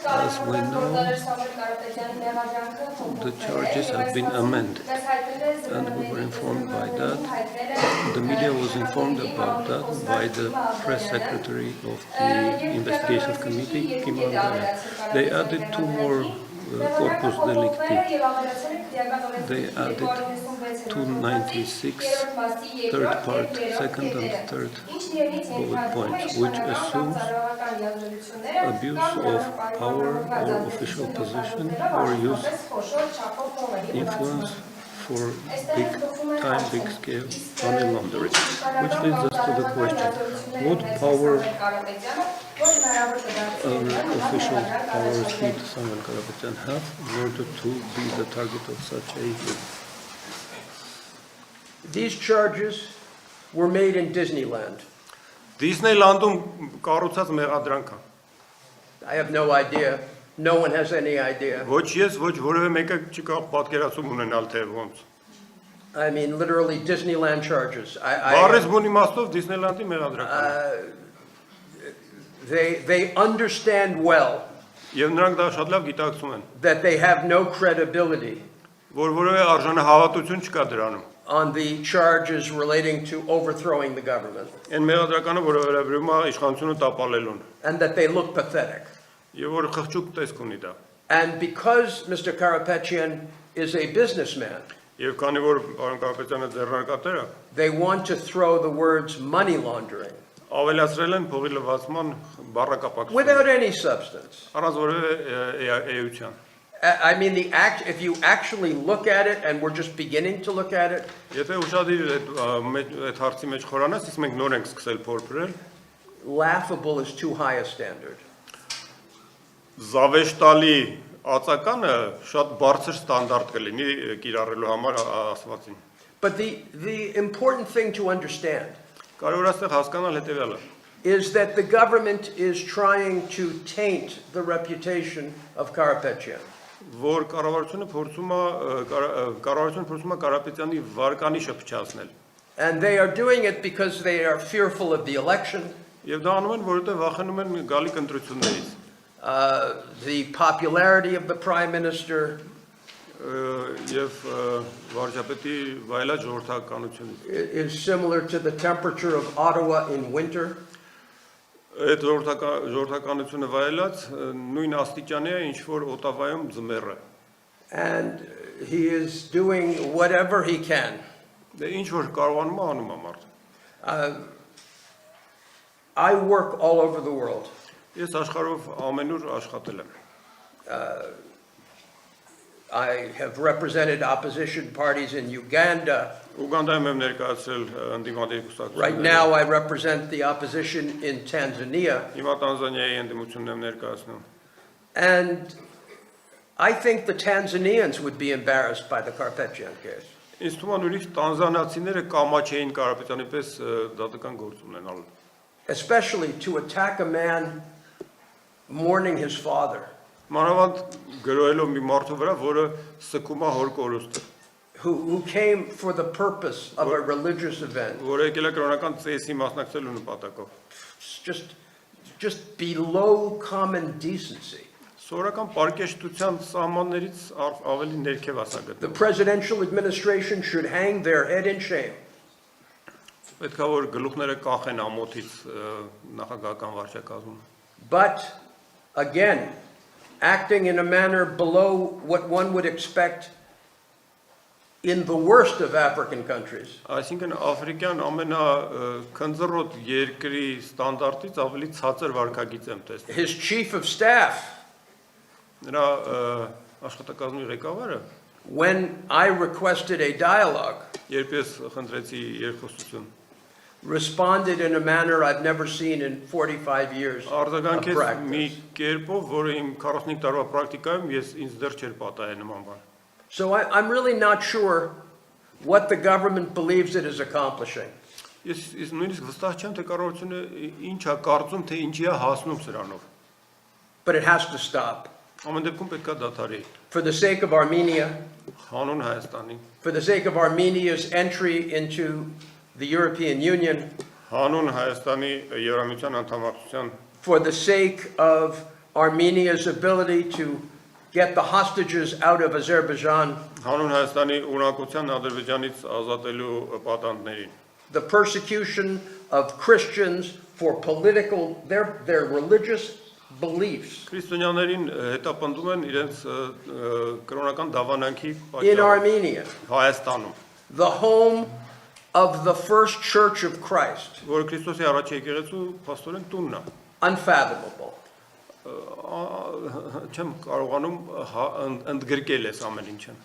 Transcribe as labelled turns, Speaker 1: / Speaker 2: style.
Speaker 1: As we know, the charges have been amended, and we were informed by that. The media was informed about that by the press secretary of the investigative committee, Kim Andrea. They added two more corpus delicti. They added 296, third part, second and third bullet points, which assumes abuse of power or official position or use influence for big scale money laundering. Which leads us to the question, what power official powers did Samuel Karapetyan have in order to be the target of such a...
Speaker 2: These charges were made in Disneyland.
Speaker 3: Disneyland-ում կառուցած մեղադրանք է։
Speaker 2: I have no idea. No one has any idea.
Speaker 3: Ոչ ես, ոչ որևէ մեկը չկա պատկերացում ունենալ թե ոնց։
Speaker 2: I mean, literally Disneyland charges.
Speaker 3: Բառից բուն իմաստով Disneyland-ի մեղադրանք։
Speaker 2: They understand well
Speaker 3: Եվ նրանք դա շատ լավ գիտակցում են,
Speaker 2: that they have no credibility
Speaker 3: որ որևէ արժանահավատություն չկա դրանում։
Speaker 2: on the charges relating to overthrowing the government,
Speaker 3: Այն մեղադրականը, որը վերաբերում է իշխանությունը տապալելուն,
Speaker 2: and that they look pathetic.
Speaker 3: եւ որ խղճուկ տեսք ունի դա։
Speaker 2: And because Mr. Karapetyan is a businessman,
Speaker 3: Եվ քանի որ պարոն Կարապետյանը ձեռնարկատեր է,
Speaker 2: they want to throw the words money laundering
Speaker 3: ավելացրել են փողի լվացման բառակապակցություն,
Speaker 2: without any substance.
Speaker 3: առանց որևէ էության։
Speaker 2: I mean, if you actually look at it, and we're just beginning to look at it,
Speaker 3: Եթե ուշադիր այդ հարցի մեջ խորանաս, իսկ մենք նոր ենք սկսել փորփրել,
Speaker 2: laughable is too high a standard.
Speaker 3: Զավեշտալի ածականը շատ բարձր ստանդարտ կլինի կիրառելու համար ասվածին։
Speaker 2: But the important thing to understand
Speaker 3: Կարևոր այստեղ հասկանալ հետևյալը։
Speaker 2: is that the government is trying to taint the reputation of Karapetyan.
Speaker 3: Որ կառավարությունը փորձում է Կարապետյանի վարկանիշը փչացնել։
Speaker 2: And they are doing it because they are fearful of the election,
Speaker 3: Եվ դա անում են, որովհետև վախենում են գալիք ընտրություններից։
Speaker 2: the popularity of the prime minister
Speaker 3: Եվ վարչապետի վայելած ժողովրդականությունից։
Speaker 2: is similar to the temperature of Ottawa in winter.
Speaker 3: Այդ ժողովրդականությունը վայելած նույն աստիճանի է, ինչ որ Օտավայում ձմեռը։
Speaker 2: And he is doing whatever he can.
Speaker 3: Դե ինչ որ կարողանում է անում է մարդը։
Speaker 2: I work all over the world.
Speaker 3: Ես աշխարհով ամենուր աշխատել եմ։
Speaker 2: I have represented opposition parties in Uganda.
Speaker 3: Ուգանդայում եմ ներկայացրել ընդդիմադիր կուսակցությունները։
Speaker 2: Right now I represent the opposition in Tanzania.
Speaker 3: Հիմա Տանզանիայի ընդդիմությունն եմ ներկայացնում։
Speaker 2: And I think the Tanzanians would be embarrassed by the Karapetyan case.
Speaker 3: Ինձ թվում է նույնիսկ տանզանացիները կամաչ էին Կարապետյանի պես դատական գործ ունենալ։
Speaker 2: Especially to attack a man mourning his father,
Speaker 3: Մանավանդ գրոելով մի մարդու վրա, որը սկում է հոր կորուստը,
Speaker 2: who came for the purpose of a religious event.
Speaker 3: որը եկել է կրոնական ծեսի մասնակցելու նպատակով։
Speaker 2: Just below common decency.
Speaker 3: Սովորական պարկեշտության սահմաններից ավելի ներքև ասա
Speaker 2: The
Speaker 3: գտնվում։
Speaker 2: presidential administration should hang their head in shame.
Speaker 3: Պետք է որ գլուխները կախեն ամոթից նախագահական վարչակազմում։
Speaker 2: But again, acting in a manner below what one would expect in the worst of African countries.
Speaker 3: Այսինքն աֆրիկյան ամենաքնձռոտ երկրի ստանդարտից ավելի ցածր վարքագիծ եմ տեսնում։
Speaker 2: His chief of staff,
Speaker 3: Նրա աշխատակազմի ղեկավարը,
Speaker 2: when I requested a dialogue,
Speaker 3: երբ ես խնդրեցի երկխոսություն,
Speaker 2: responded in a manner I've never seen in 45 years of
Speaker 3: արձագանքեց մի
Speaker 2: practice.
Speaker 3: կերպով, որը իմ 45 տարվա պրակտիկայում ես ինձ դեռ չէր պատահել նման բան։
Speaker 2: So I'm really not sure what the government believes it is accomplishing.
Speaker 3: Ես նույնիսկ վստահ չեմ, թե կառավարությունը ինչ է կարծում, թե ինչի է հասնում սրանով։
Speaker 2: But it has to stop.
Speaker 3: Ամեն դեպքում պետք է դադարի։
Speaker 2: For the sake of Armenia,
Speaker 3: Հանուն Հայաստանի,
Speaker 2: for the sake of Armenia's entry into the European Union,
Speaker 3: հանուն Հայաստանի Եվրամիության անդամակցության,
Speaker 2: for the sake of Armenia's ability to get the hostages out of Azerbaijan,
Speaker 3: Հանուն Հայաստանի ունակության Ադրբեջանից ազատելու պատանդներին։
Speaker 2: the persecution of Christians for their religious beliefs
Speaker 3: Քրիստոնյաներին հետապնդում են իրենց կրոնական դավանանքի
Speaker 2: in
Speaker 3: պատճառով
Speaker 2: Armenia,
Speaker 3: Հայաստանում,
Speaker 2: the home of the first church of Christ.
Speaker 3: որը Քրիստոսի առաջ եկեղեցու փաստորեն տունն է։
Speaker 2: Unfathomable.
Speaker 3: Չեմ կարողանում ընդգրկել այս ամեն ինչը։